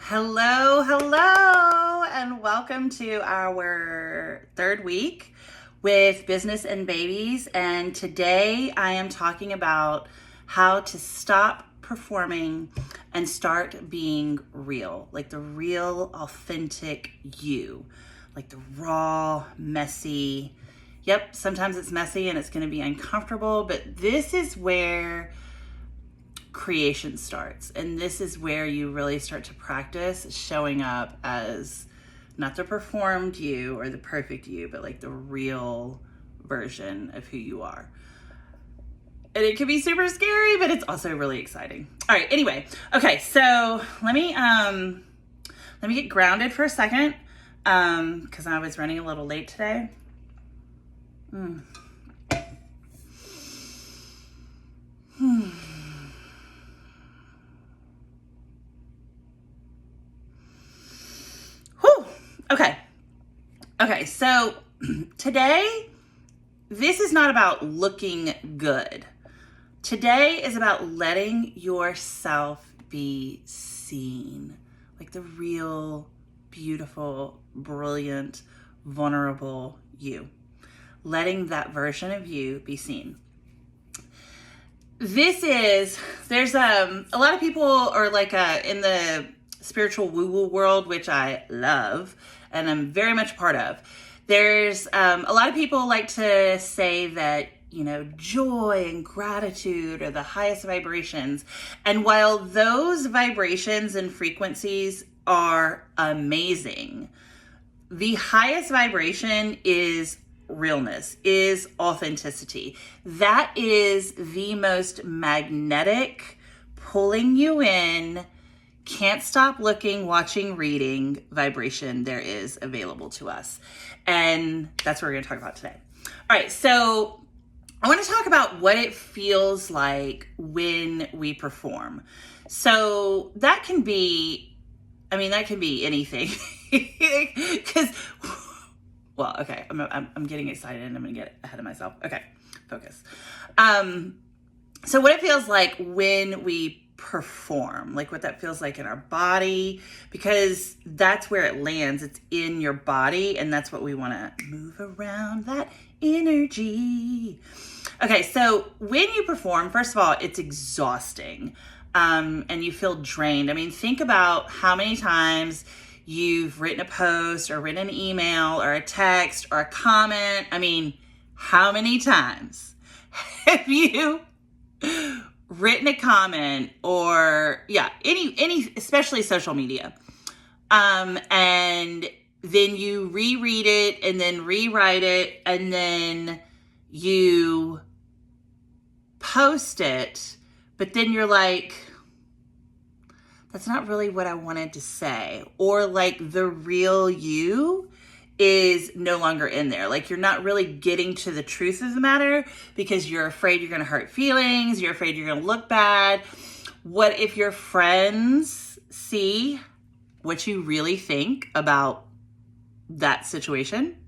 Hello, hello, and welcome to our third week with Business and Babies. And today I am talking about how to stop performing and start being real, like the real, authentic you, like the raw, messy. Yep, sometimes it's messy and it's going to be uncomfortable, but this is where creation starts, and this is where you really start to practice showing up as not the performed you or the perfect you, but like the real version of who you are. And it can be super scary, but it's also really exciting. All right, anyway, okay, so let me get grounded for a second, because I was running a little late today. Okay, so today, this is not about looking good. Today is about letting yourself be seen, like the real, beautiful, brilliant, vulnerable you. Letting that version of you be seen. There's a lot of people are like in the spiritual woo-woo world, which I love and I'm very much a part of. There's a lot of people like to say that, joy and gratitude are the highest vibrations. And while those vibrations and frequencies are amazing, the highest vibration is realness, is authenticity. That is the most magnetic, pulling you in, can't stop looking, watching, reading vibration there is available to us. And that's what we're going to talk about today. All right, so I want to talk about what it feels like when we perform. So that can be anything. Because, well, okay, I'm getting excited and I'm going to get ahead of myself. Okay, focus. So what it feels like when we perform, like what that feels like in our body, because that's where it lands. It's in your body, and that's what we want to move around, that energy. Okay, so when you perform, first of all, it's exhausting, and you feel drained. I mean, think about how many times you've written a post or written an email or a text or a comment. I mean, how many times have you written a comment or any especially social media, and then you reread it and then rewrite it and then you post it, but then you're like, that's not really what I wanted to say, or like the real you is no longer in there. Like you're not really getting to the truth of the matter because you're afraid you're going to hurt feelings. You're afraid you're going to look bad. What if your friends see what you really think about that situation?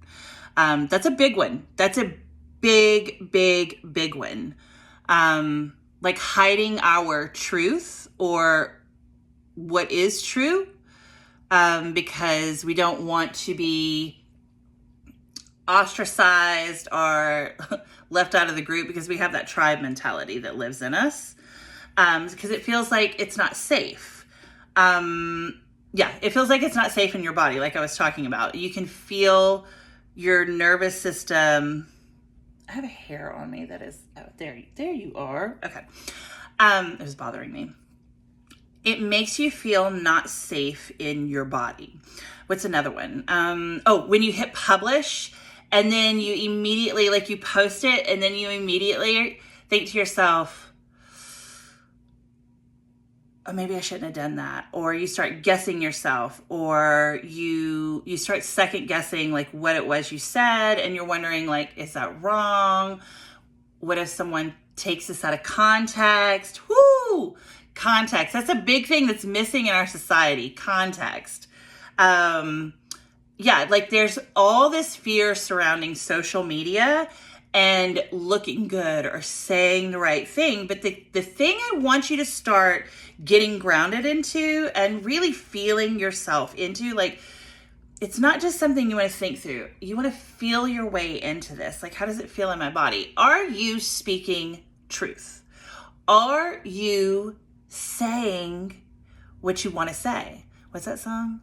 That's a big one. That's a big one. Like hiding our truth or what is true, because we don't want to be ostracized or left out of the group, because we have that tribe mentality that lives in us, because it feels like it's not safe. It feels like it's not safe in your body, like I was talking about. You can feel your nervous system. I have a hair on me that is, there you are. Okay. It was bothering me. It makes you feel not safe in your body. What's another one? When you hit publish and then you immediately, like you post it and then you immediately think to yourself, oh, maybe I shouldn't have done that. Or you start guessing yourself, or you start second guessing like what it was you said, and you're wondering like, is that wrong? What if someone takes this out of context? Whoo! Context. That's a big thing that's missing in our society. Context. Like there's all this fear surrounding social media and looking good or saying the right thing. But the thing I want you to start getting grounded into and really feeling yourself into, like, it's not just something you want to think through. You want to feel your way into this. Like, how does it feel in my body? Are you speaking truth? Are you saying what you want to say? What's that song?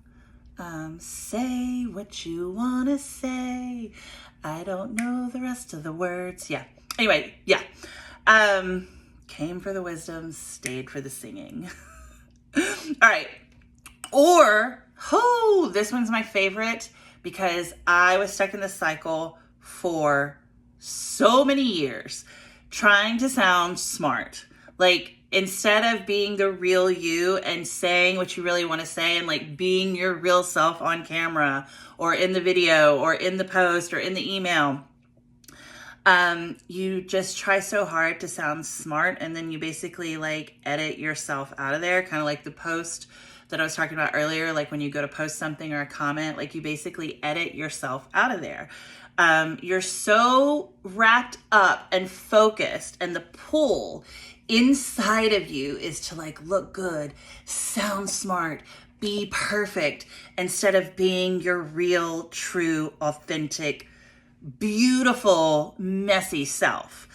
Say what you want to say. I don't know the rest of the words. Yeah. Anyway, yeah. Came for the wisdom, stayed for the singing. All right. Or, this one's my favorite because I was stuck in this cycle for so many years trying to sound smart. Like, instead of being the real you and saying what you really want to say and like being your real self on camera or in the video or in the post or in the email, you just try so hard to sound smart, and then you basically like edit yourself out of there, kind of like the post that I was talking about earlier. Like when you go to post something or a comment, like you basically edit yourself out of there. You're so wrapped up and focused, and the pull inside of you is to like look good, sound smart, be perfect, instead of being your real, true, authentic, beautiful, messy self.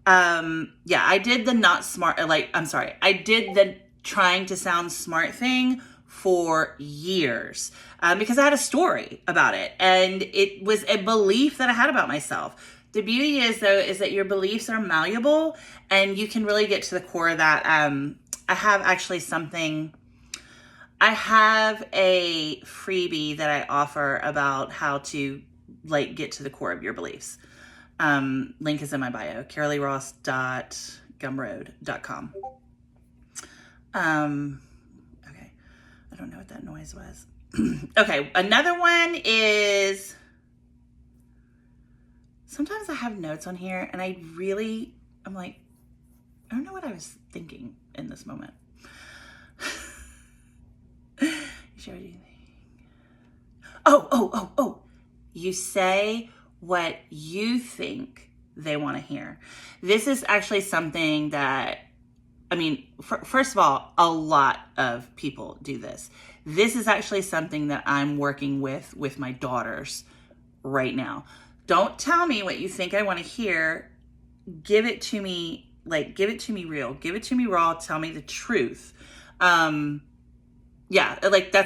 I did the not smart, I did the trying to sound smart thing for years because I had a story about it, and it was a belief that I had about myself. The beauty is, though, is that your beliefs are malleable, and you can really get to the core of that. I have a freebie that I offer about how to like get to the core of your beliefs. Link is in my bio, caroleeross.gumroad.com. Okay. I don't know what that noise was. Okay. Another one is, sometimes I have notes on here and I'm like, I don't know what I was thinking in this moment. Oh. You say what you think they want to hear. This is actually something that, first of all, a lot of people do this. This is actually something that I'm working with my daughters right now. Don't tell me what you think I want to hear. Give it to me, give it to me real. Give it to me raw. Tell me the truth. That's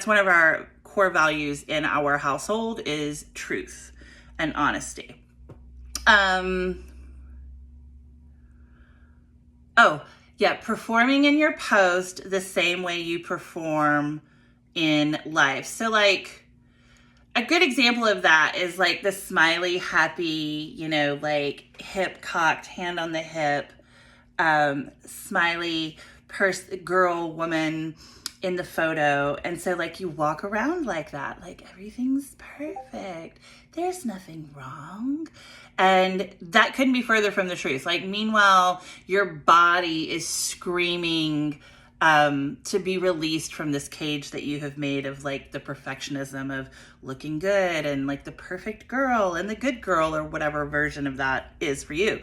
one of our core values in our household is truth and honesty. Performing in your post the same way you perform in life. So like a good example of that is like the smiley, happy, hip cocked, hand on the hip, smiley girl, woman in the photo. And so like you walk around like that, like everything's perfect. There's nothing wrong. And that couldn't be further from the truth. Like, meanwhile, your body is screaming to be released from this cage that you have made of like the perfectionism of looking good and like the perfect girl and the good girl, or whatever version of that is for you.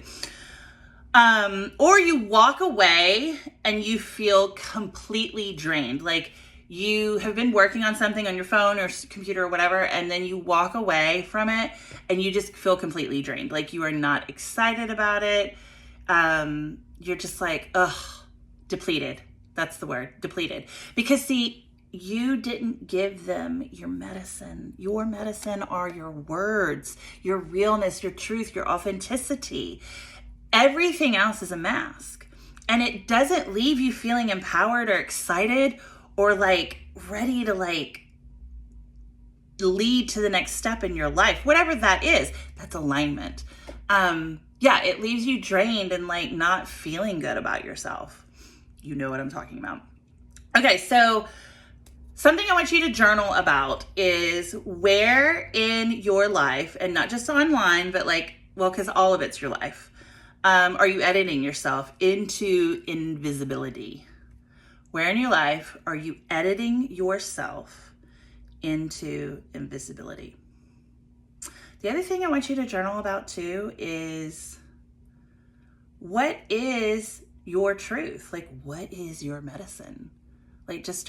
Or you walk away and you feel completely drained. Like you have been working on something on your phone or computer or whatever, and then you walk away from it and you just feel completely drained. Like you are not excited about it. You're just like, depleted. That's the word, depleted. Because see, you didn't give them your medicine. Your medicine are your words, your realness, your truth, your authenticity. Everything else is a mask, and it doesn't leave you feeling empowered or excited or like ready to like lead to the next step in your life, whatever that is. That's alignment. It leaves you drained and like not feeling good about yourself. You know what I'm talking about. Okay, so something I want you to journal about is where in your life, and not just online, but because all of it's your life, are you editing yourself into invisibility? Where in your life are you editing yourself into invisibility? The other thing I want you to journal about too is, what is your truth? Like, what is your medicine? Like, just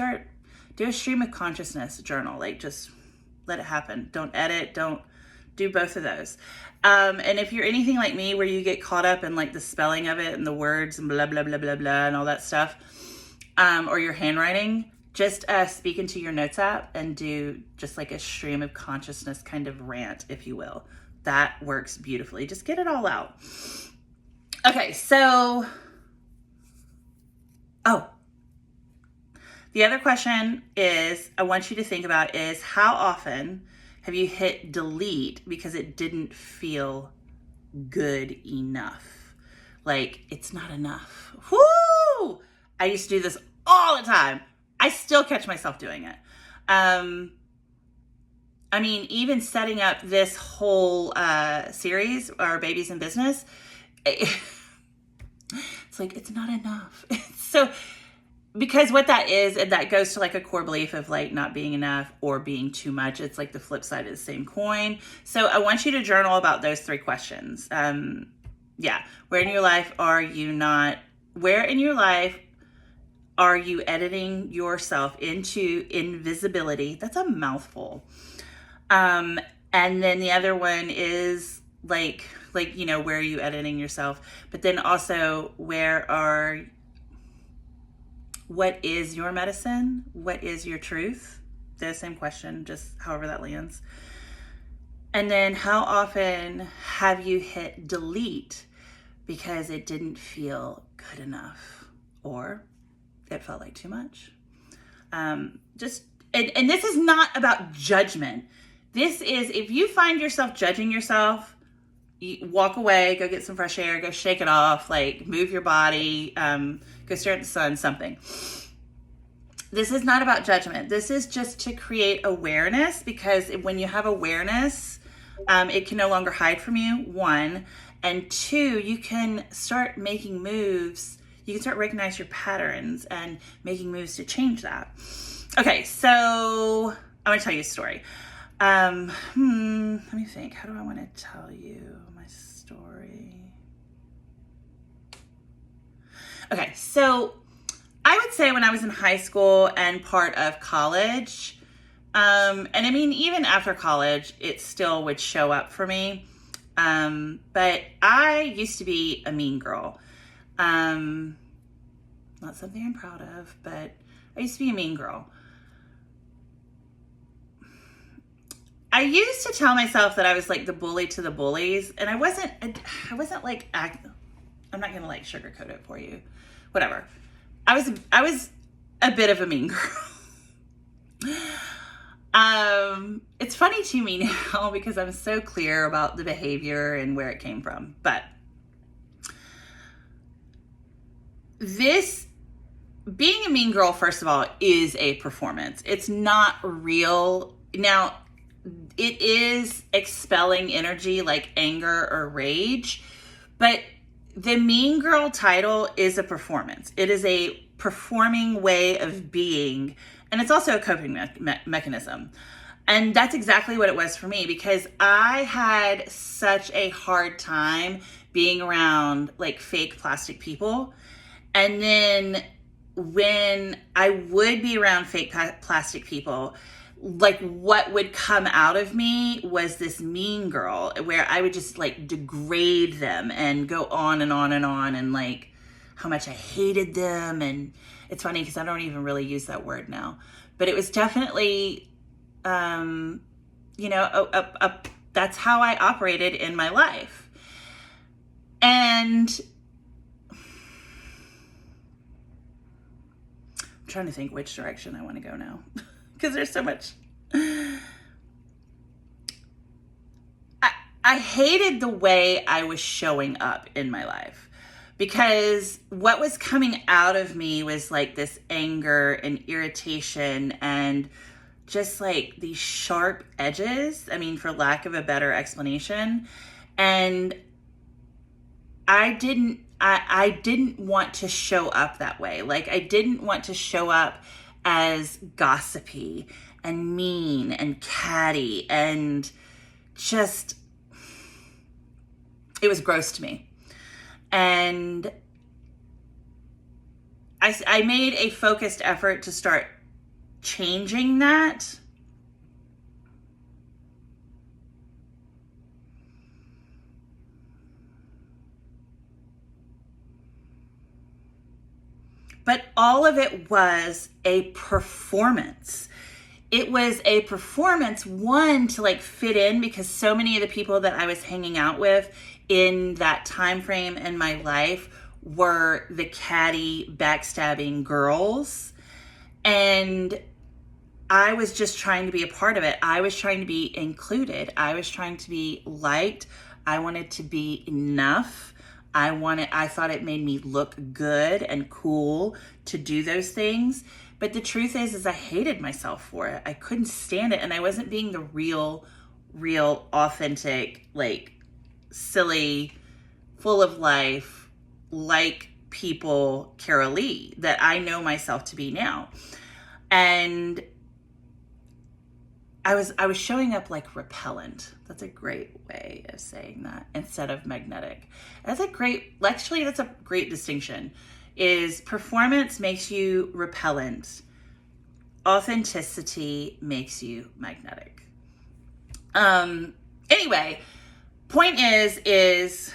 do a stream of consciousness journal. Like, just let it happen. Don't edit. Don't do both of those. And if you're anything like me, where you get caught up in like the spelling of it and the words and blah, blah, blah, blah, blah, and all that stuff, or your handwriting, just speak into your notes app and do just like a stream of consciousness kind of rant, if you will. That works beautifully. Just get it all out. Okay, so, the other question is, I want you to think about is, how often have you hit delete because it didn't feel good enough? Like, it's not enough. Whoo! I used to do this all the time. I still catch myself doing it. I mean, even setting up this whole series, our Babies in Business, it's like, it's not enough. So, because what that is, and that goes to like a core belief of like not being enough or being too much. It's like the flip side of the same coin. So I want you to journal about those 3 questions. Where in your life are you not, where in your life are you editing yourself into invisibility? That's a mouthful. And then the other one is like, you know, where are you editing yourself? But then also, what is your medicine? What is your truth? The same question, just however that lands. And then, how often have you hit delete because it didn't feel good enough, or it felt like too much? And this is not about judgment. This is, if you find yourself judging yourself, you walk away, go get some fresh air, go shake it off, like move your body, go stare at the sun, something. This is not about judgment. This is just to create awareness, because when you have awareness, it can no longer hide from you, 1. And 2, you can start making moves. You can start recognize your patterns and making moves to change that. Okay, so I'm going to tell you a story. Let me think. How do I want to tell you my story? Okay, so I would say when I was in high school and part of college, and I mean, even after college, it still would show up for me. But I used to be a mean girl. Not something I'm proud of, but I used to be a mean girl. I used to tell myself that I was like the bully to the bullies, and I wasn't like, I'm not gonna like sugarcoat it for you, whatever. I was a bit of a mean girl. It's funny to me now because I'm so clear about the behavior and where it came from, but this, being a mean girl, first of all, is a performance. It's not real. Now, it is expelling energy like anger or rage, but the mean girl title is a performance. It is a performing way of being, and it's also a coping mechanism. And that's exactly what it was for me, because I had such a hard time being around like fake plastic people. And then when I would be around fake plastic people, like what would come out of me was this mean girl, where I would just like degrade them and go on and on and on, and like how much I hated them. And it's funny because I don't even really use that word now, but it was definitely, that's how I operated in my life. And I'm trying to think which direction I want to go now. Because there's so much. I hated the way I was showing up in my life, because what was coming out of me was like this anger and irritation and just like these sharp edges. I mean, for lack of a better explanation. And I didn't want to show up that way. Like, I didn't want to show up as gossipy and mean and catty and just It was gross to me. And I made a focused effort to start changing that. But all of it was a performance. It was a performance, one, to like fit in, because so many of the people that I was hanging out with in that time frame in my life were the catty, backstabbing girls. And I was just trying to be a part of it. I was trying to be included. I was trying to be liked. I wanted to be enough. I thought it made me look good and cool to do those things. But the truth is I hated myself for it. I couldn't stand it. And I wasn't being the real, authentic, like silly, full of life, like people Carol Lee that I know myself to be now. And I was showing up like repellent. That's a great way of saying that, instead of magnetic. That's a great distinction. Is performance makes you repellent. Authenticity makes you magnetic. Anyway, point is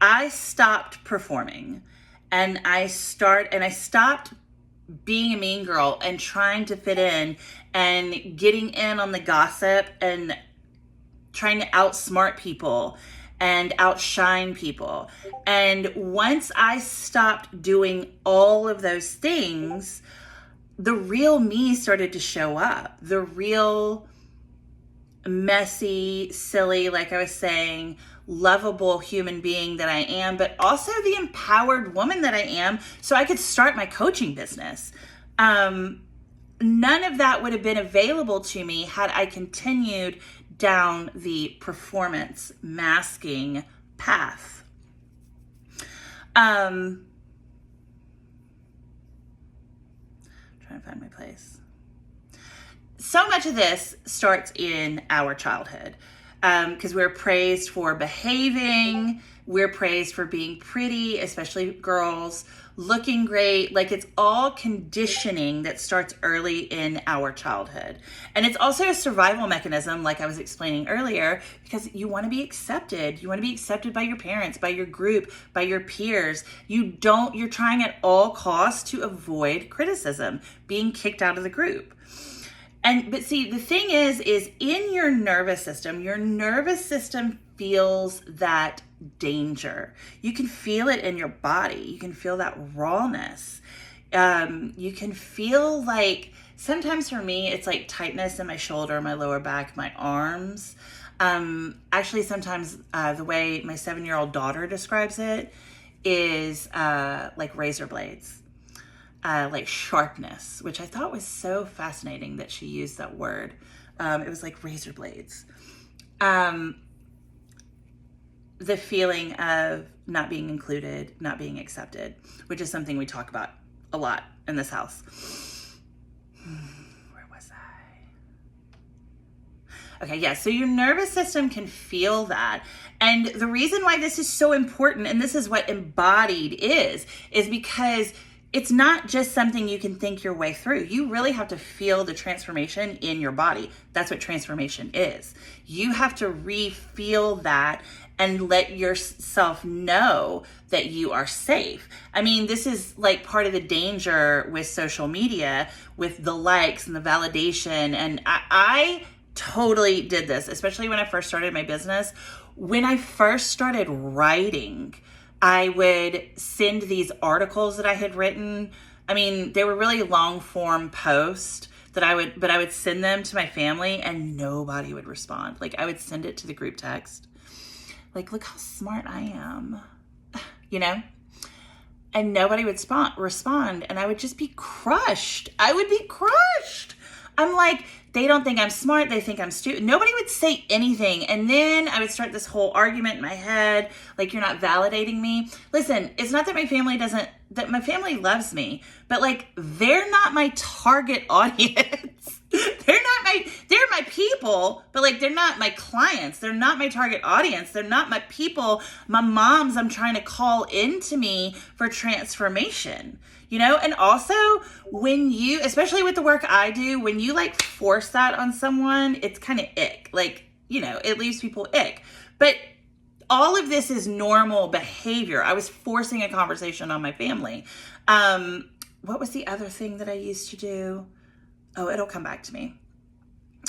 I stopped performing, and I stopped being a mean girl and trying to fit in and getting in on the gossip and trying to outsmart people and outshine people. And once I stopped doing all of those things, the real me started to show up. The real messy, silly, like I was saying, lovable human being that I am, but also the empowered woman that I am, so I could start my coaching business. None of that would have been available to me had I continued down the performance masking path. Trying to find my place. So much of this starts in our childhood, because we're praised for behaving, we're praised for being pretty, especially girls, looking great. Like, it's all conditioning that starts early in our childhood. And it's also a survival mechanism, like I was explaining earlier, because you want to be accepted. You want to be accepted by your parents, by your group, by your peers. You're trying at all costs to avoid criticism, being kicked out of the group. But see, the thing is in your nervous system feels that danger. You can feel it in your body. You can feel that rawness. You can feel like, sometimes for me, it's like tightness in my shoulder, my lower back, my arms. Actually, sometimes the way my 7-year-old daughter describes it is like razor blades. Like sharpness, which I thought was so fascinating that she used that word. It was like razor blades. The feeling of not being included, not being accepted, which is something we talk about a lot in this house. Where was I? Okay, yeah, so your nervous system can feel that. And the reason why this is so important, and this is what embodied is because it's not just something you can think your way through. You really have to feel the transformation in your body. That's what transformation is. You have to re-feel that and let yourself know that you are safe. I mean, this is like part of the danger with social media, with the likes and the validation. And I totally did this, especially when I first started my business. When I first started writing, I would send these articles that I had written. I mean, they were really long form posts but I would send them to my family and nobody would respond. Like, I would send it to the group text. Like, look how smart I am, you know? And nobody would respond. And I would just be crushed. I would be crushed. I'm like, they don't think I'm smart. They think I'm stupid. Nobody would say anything. And then I would start this whole argument in my head, like, you're not validating me. Listen, it's not that that my family loves me, but like, they're not my target audience. They're my people, but like, they're not my clients. They're not my target audience. They're not my people, my moms I'm trying to call into me for transformation. And also when you, especially with the work I do, when you like force that on someone, it's kind of ick. Like, it leaves people ick. But all of this is normal behavior. I was forcing a conversation on my family. What was the other thing that I used to do? Oh, it'll come back to me.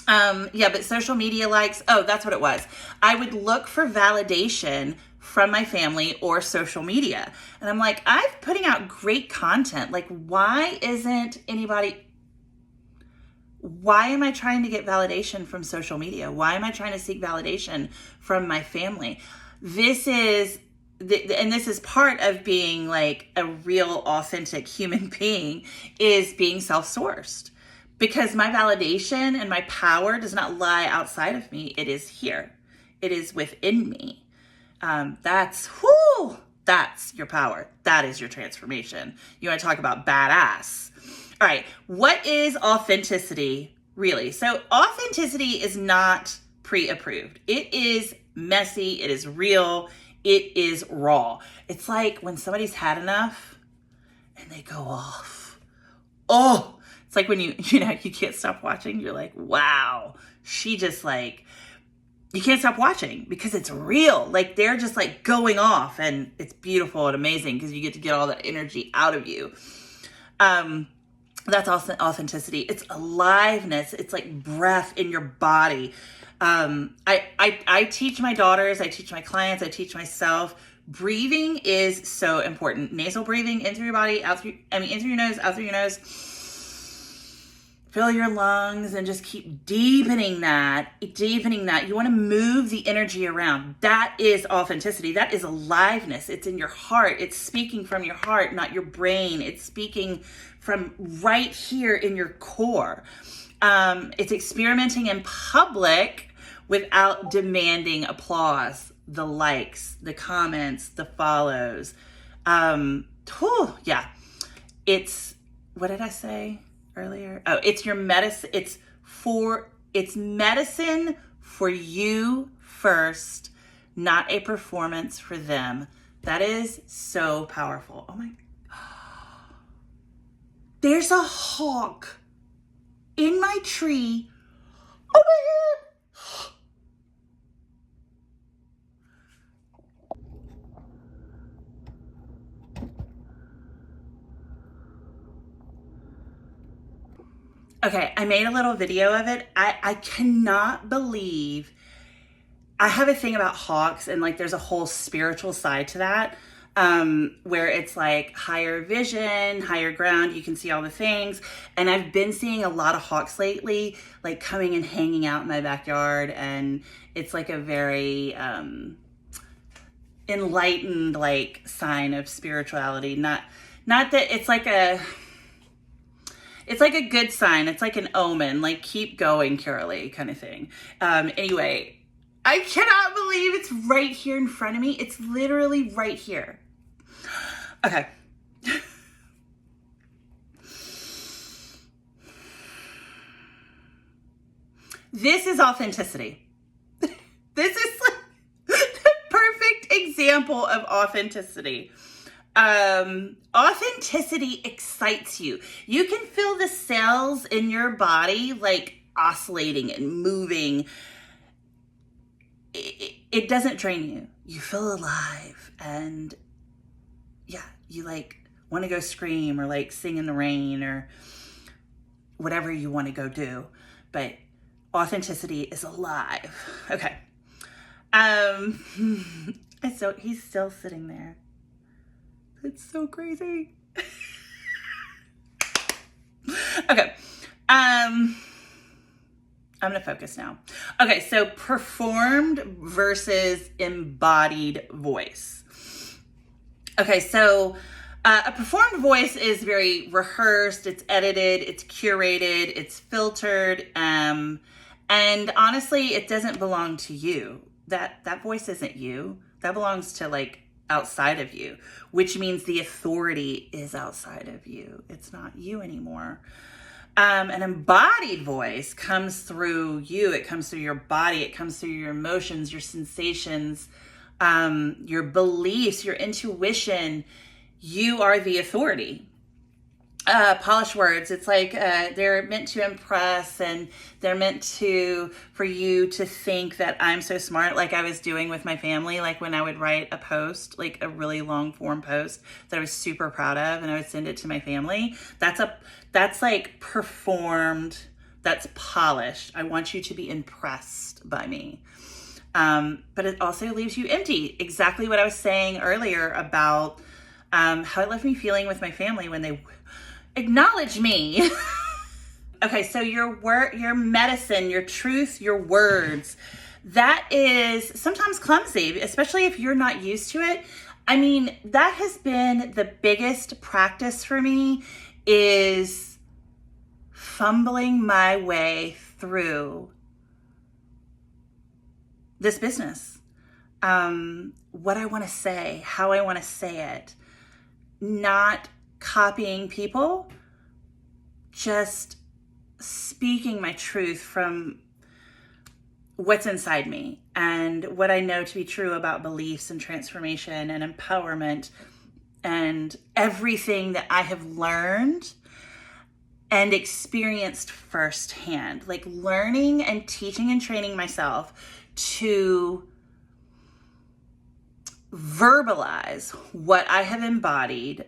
But social media likes, that's what it was. I would look for validation from my family or social media. And I'm like, I'm putting out great content. Like, why am I trying to get validation from social media? Why am I trying to seek validation from my family? This is part of being like a real authentic human being, is being self-sourced. Because my validation and my power does not lie outside of me. It is here. It is within me. That's your power. That is your transformation. You want to talk about badass. All right. What is authenticity really? So authenticity is not pre-approved. It is messy. It is real. It is raw. It's like when somebody's had enough and they go off. Oh, it's like when you can't stop watching. You're like, wow, she just like, you can't stop watching because it's real. Like, they're just like going off, and it's beautiful and amazing because you get to get all that energy out of you. That's also authenticity. It's aliveness. It's like breath in your body. I teach my daughters, I teach my clients, I teach myself. Breathing is so important. Nasal breathing in through your body, in through your nose, out through your nose. Fill your lungs and just keep deepening that. You want to move the energy around. That is authenticity. That is aliveness. It's in your heart. It's speaking from your heart, not your brain. It's speaking from right here in your core. It's experimenting in public without demanding applause, the likes, the comments, the follows. It's, what did I say earlier? Oh, it's your medicine. It's medicine for you first, not a performance for them. That is so powerful. Oh my, there's a hawk in my tree. Oh my God. Okay, I made a little video of it. I cannot believe, I have a thing about hawks, and like there's a whole spiritual side to that, where it's like higher vision, higher ground, you can see all the things. And I've been seeing a lot of hawks lately, like coming and hanging out in my backyard, and it's like a very enlightened like sign of spirituality. Not that it's like a good sign. It's like an omen, like keep going, Curly, kind of thing. Anyway, I cannot believe it's right here in front of me. It's literally right here. Okay. This is authenticity. This is like the perfect example of authenticity. Authenticity excites you. You can feel the cells in your body like oscillating and moving. It doesn't drain you. You feel alive, and yeah, you like want to go scream or like sing in the rain or whatever you want to go do. But authenticity is alive. Okay. So he's still sitting there. It's so crazy. Okay. I'm going to focus now. Okay. So performed versus embodied voice. Okay. So, A performed voice is very rehearsed, it's edited, it's curated, it's filtered, and honestly, it doesn't belong to you. That voice isn't you. That belongs to like outside of you, which means the authority is outside of you. It's not you anymore. An embodied voice comes through you. It comes through your body. It comes through your emotions, your sensations, your beliefs, your intuition. You are the authority. Polished words, it's like they're meant to impress, and they're meant for you to think that I'm so smart, like I was doing with my family, like when I would write a post, like a really long form post that I was super proud of, and I would send it to my family. That's like performed, that's polished. I want you to be impressed by me. But it also leaves you empty. Exactly what I was saying earlier about how it left me feeling with my family when they acknowledge me. Okay, so your medicine, your truth, your words, that is sometimes clumsy, especially if you're not used to it. I mean, that has been the biggest practice for me, is fumbling my way through this business. What I want to say, how I want to say it, not copying people, just speaking my truth from what's inside me and what I know to be true about beliefs and transformation and empowerment and everything that I have learned and experienced firsthand, like learning and teaching and training myself to verbalize what I have embodied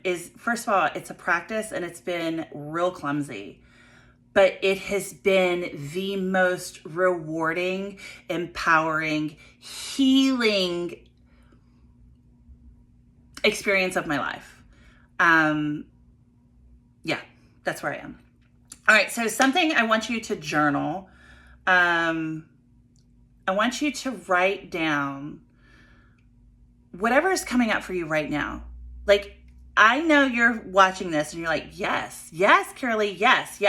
is, first of all, it's a practice, and it's been real clumsy, but it has been the most rewarding, empowering, healing experience of my life. Yeah, that's where I am. All right, so something I want you to journal. I want you to write down whatever is coming up for you right now. Like, I know you're watching this and you're like, yes, Carolee, yes.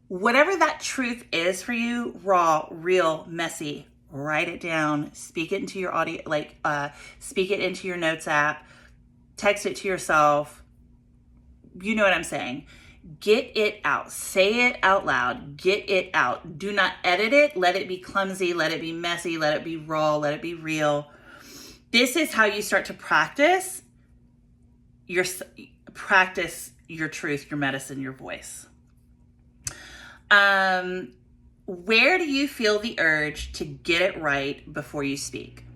Whatever that truth is for you, raw, real, messy, write it down, speak it into your audio, speak it into your notes app, text it to yourself. You know what I'm saying? Get it out. Say it out loud. Get it out. Do not edit it. Let it be clumsy. Let it be messy. Let it be raw. Let it be real. This is how you start to practice your truth, your medicine, your voice. Where do you feel the urge to get it right before you speak?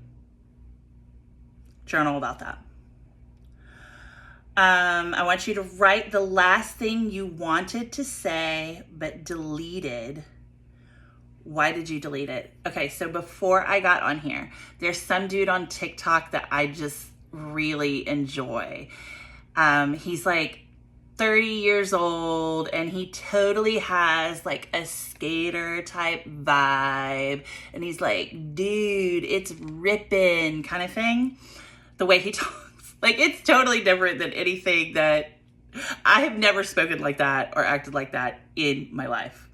Journal about that. I want you to write the last thing you wanted to say but deleted. Why did you delete it? Okay, so before I got on here, there's some dude on TikTok that I just really enjoy. He's like 30 years old, and he totally has like a skater type vibe. And he's like, dude, it's ripping kind of thing. The way he talks, like, it's totally different than anything that I have never spoken like that or acted like that in my life.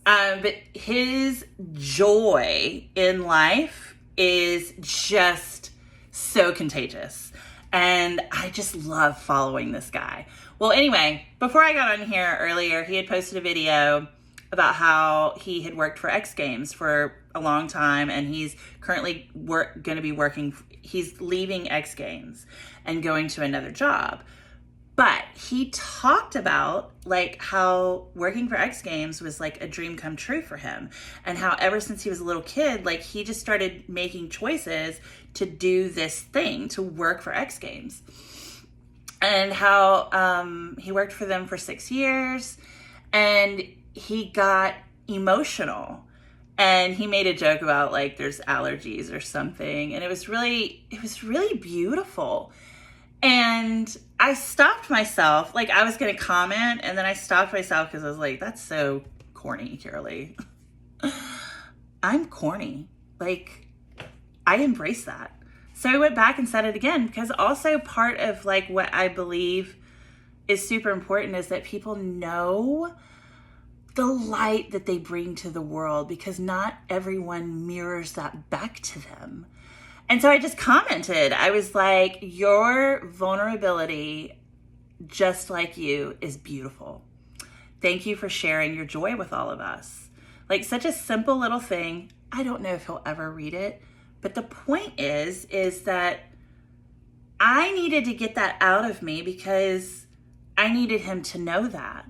But his joy in life is just so contagious. And I just love following this guy. Well, anyway, before I got on here earlier, he had posted a video about how he had worked for X Games for a long time, and he's currently going to be he's leaving X Games and going to another job. But he talked about like how working for X Games was like a dream come true for him, and how ever since he was a little kid, like he just started making choices to do this thing, to work for X Games, and how he worked for them for 6 years, and he got emotional, and he made a joke about like there's allergies or something, and it was really beautiful. And I stopped myself, like I was going to comment, and then I stopped myself because I was like, that's so corny, Carolee. I'm corny. Like, I embrace that. So I went back and said it again, because also part of like what I believe is super important is that people know the light that they bring to the world, because not everyone mirrors that back to them. And so I just commented, I was like, your vulnerability, just like you, is beautiful. Thank you for sharing your joy with all of us. Like, such a simple little thing. I don't know if he'll ever read it, but the point is that I needed to get that out of me, because I needed him to know that.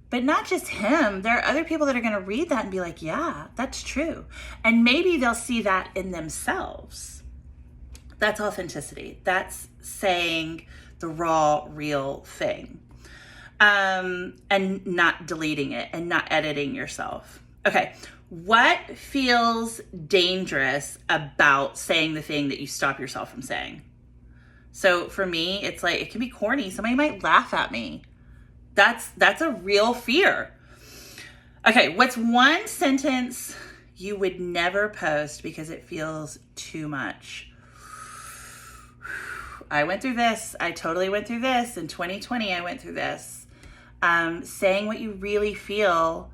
But not just him, there are other people that are going to read that and be like, yeah, that's true. And maybe they'll see that in themselves. That's authenticity. That's saying the raw, real thing. And not deleting it and not editing yourself. Okay. What feels dangerous about saying the thing that you stop yourself from saying? So for me, it's like, it can be corny. Somebody might laugh at me. That's a real fear. Okay. What's one sentence you would never post because it feels too much? I went through this. I totally went through this. In 2020, I went through this. Saying what you really feel,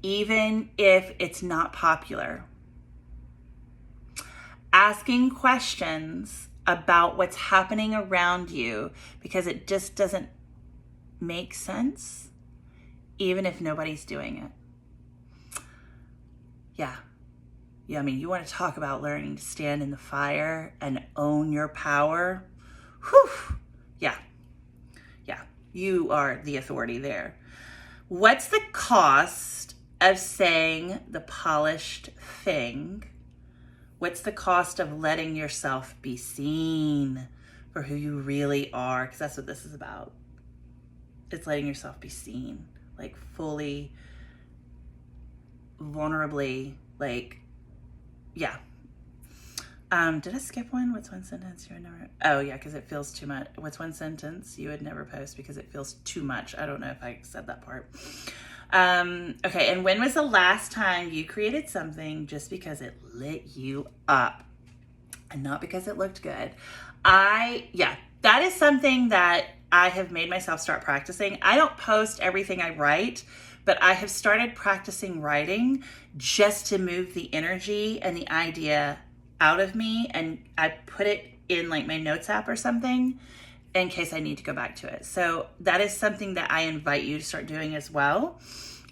even if it's not popular. Asking questions about what's happening around you because it just doesn't make sense, even if nobody's doing it. Yeah. I mean, you want to talk about learning to stand in the fire and own your power? Whew. Yeah. You are the authority there. What's the cost of saying the polished thing? What's the cost of letting yourself be seen for who you really are? Because that's what this is about. It's letting yourself be seen, like fully, vulnerably, like, yeah. Did I skip one? What's one sentence you would never... Oh, yeah, because it feels too much. What's one sentence you would never post because it feels too much? I don't know if I said that part. Okay, and when was the last time you created something just because it lit you up and not because it looked good? That is something that I have made myself start practicing. I don't post everything I write, but I have started practicing writing just to move the energy and the idea out of me, and I put it in like my notes app or something in case I need to go back to it. So that is something that I invite you to start doing as well.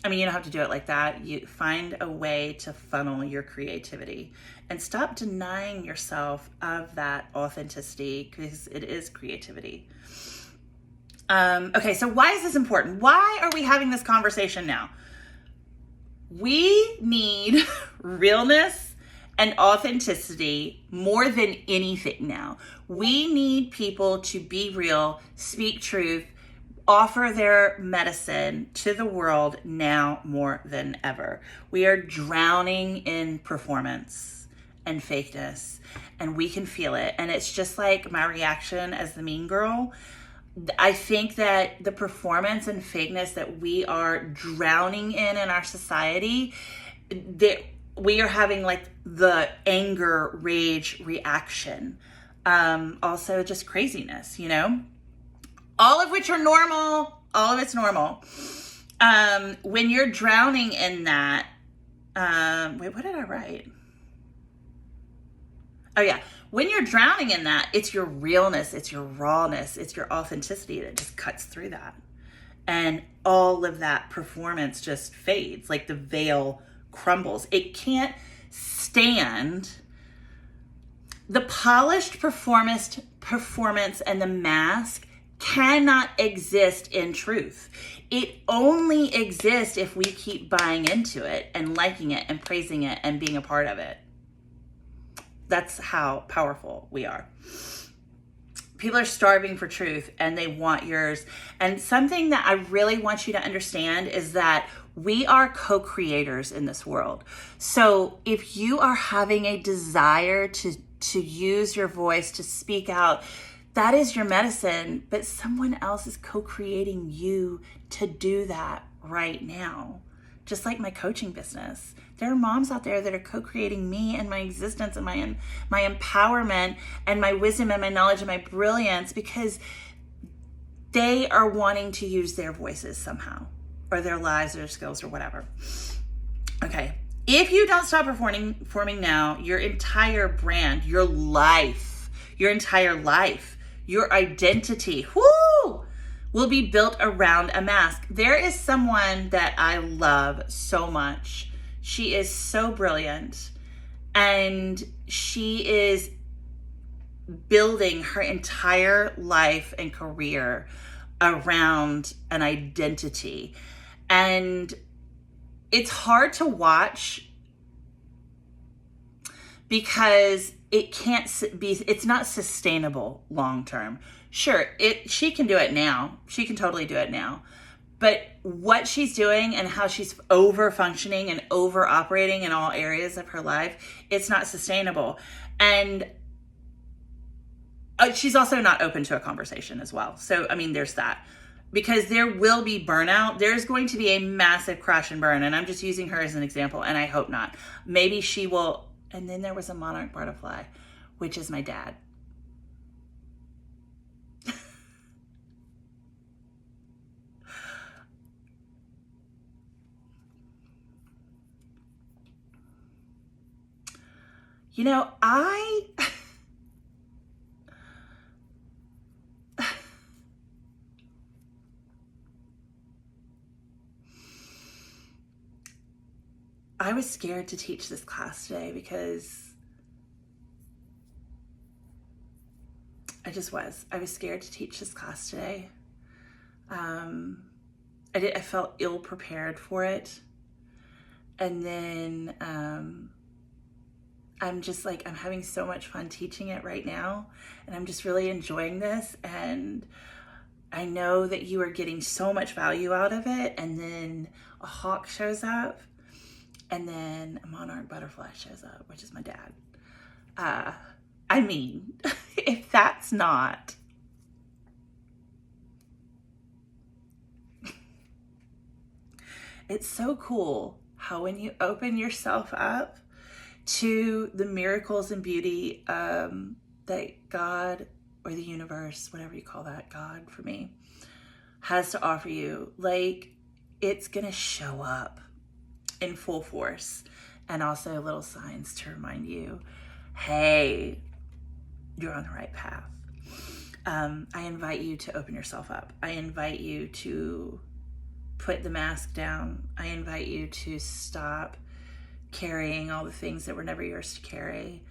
I mean, you don't have to do it like that. You find a way to funnel your creativity and stop denying yourself of that authenticity, because it is creativity. Okay, so why is this important? Why are we having this conversation now? We need realness and authenticity more than anything now. We need people to be real, speak truth, offer their medicine to the world now more than ever. We are drowning in performance and fakeness, and we can feel it. And it's just like my reaction as the mean girl. I think that the performance and fakeness that we are drowning in our society, that we are having like the anger, rage reaction. Also just craziness, all of which are normal. All of it's normal. When you're drowning in that, wait, what did I write? Oh yeah. When you're drowning in that, it's your realness, it's your rawness, it's your authenticity that just cuts through that. And all of that performance just fades, like the veil crumbles. It can't stand the polished performance and the mask cannot exist in truth. It only exists if we keep buying into it and liking it and praising it and being a part of it. That's how powerful we are. People are starving for truth and they want yours. And something that I really want you to understand is that we are co-creators in this world. So if you are having a desire to use your voice, to speak out, that is your medicine, but someone else is co-creating you to do that right now. just like my coaching business. There are moms out there that are co-creating me and my existence and my empowerment and my wisdom and my knowledge and my brilliance because they are wanting to use their voices somehow, or their lives or their skills or whatever. Okay. If you don't stop performing now, your entire brand, your entire life, your identity, will be built around a mask. There is someone that I love so much. She is so brilliant, and she is building her entire life and career around an identity. And it's hard to watch because it's not sustainable long term. Sure, she can do it now. She can totally do it now. But what she's doing and how she's over functioning and over operating in all areas of her life, it's not sustainable. And she's also not open to a conversation as well. So, I mean, there's that. Because there will be burnout. There's going to be a massive crash and burn. And I'm just using her as an example, and I hope not. Maybe she will. And then there was a monarch butterfly, which is my dad. You know, I was scared to teach this class today because I was scared to teach this class today. I felt ill prepared for it. And then I'm just like, I'm having so much fun teaching it right now. And I'm just really enjoying this. And I know that you are getting so much value out of it. And then a hawk shows up. And then a monarch butterfly shows up, which is my dad. I mean, if that's not... It's so cool how when you open yourself up to the miracles and beauty that God or the universe, whatever you call that, God for me, has to offer you, like, it's gonna show up in full force. And also little signs to remind you, hey, you're on the right path. I invite you to open yourself up. I invite you to put the mask down. I invite you to stop carrying all the things that were never yours to carry.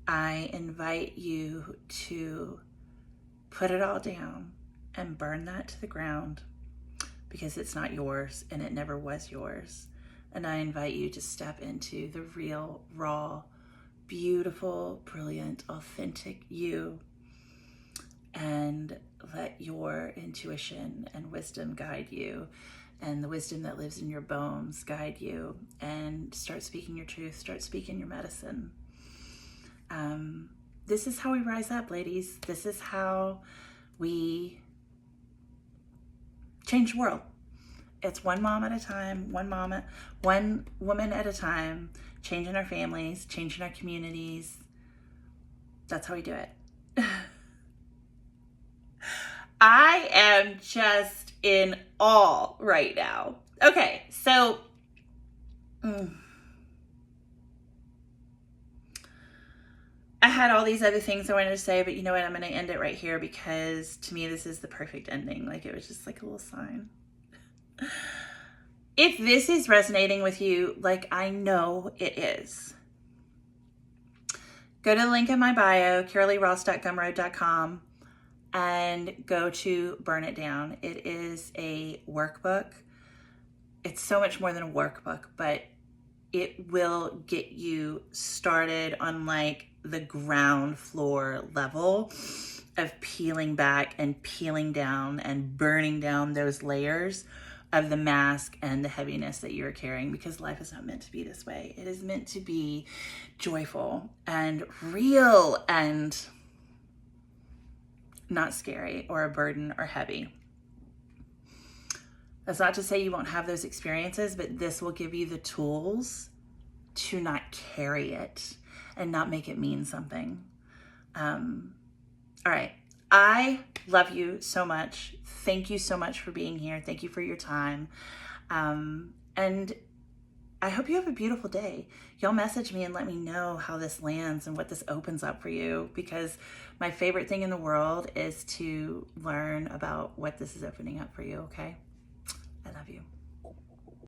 I invite you to put it all down and burn that to the ground because it's not yours and it never was yours. And I invite you to step into the real, raw, beautiful, brilliant, authentic you and let your intuition and wisdom guide you, and the wisdom that lives in your bones guide you, and start speaking your truth, start speaking your medicine. This is how we rise up, ladies. This is how we change the world. It's one mom at a time, one woman at a time, changing our families, changing our communities. That's how we do it. I am just in awe right now. Okay, so I had all these other things I wanted to say, but you know what? I'm going to end it right here because to me, this is the perfect ending. Like, it was just like a little sign. If this is resonating with you, like I know it is, go to the link in my bio, caroleeross.gumroad.com, and go to Burn It Down. It is a workbook. It's so much more than a workbook, but it will get you started on like the ground floor level of peeling back and peeling down and burning down those layers of the mask and the heaviness that you're carrying, because life is not meant to be this way. It is meant to be joyful and real and not scary or a burden or heavy. That's not to say you won't have those experiences, but this will give you the tools to not carry it and not make it mean something. All right. I love you so much. Thank you so much for being here. Thank you for your time. And I hope you have a beautiful day. Y'all message me and let me know how this lands and what this opens up for you, because my favorite thing in the world is to learn about what this is opening up for you, okay? I love you.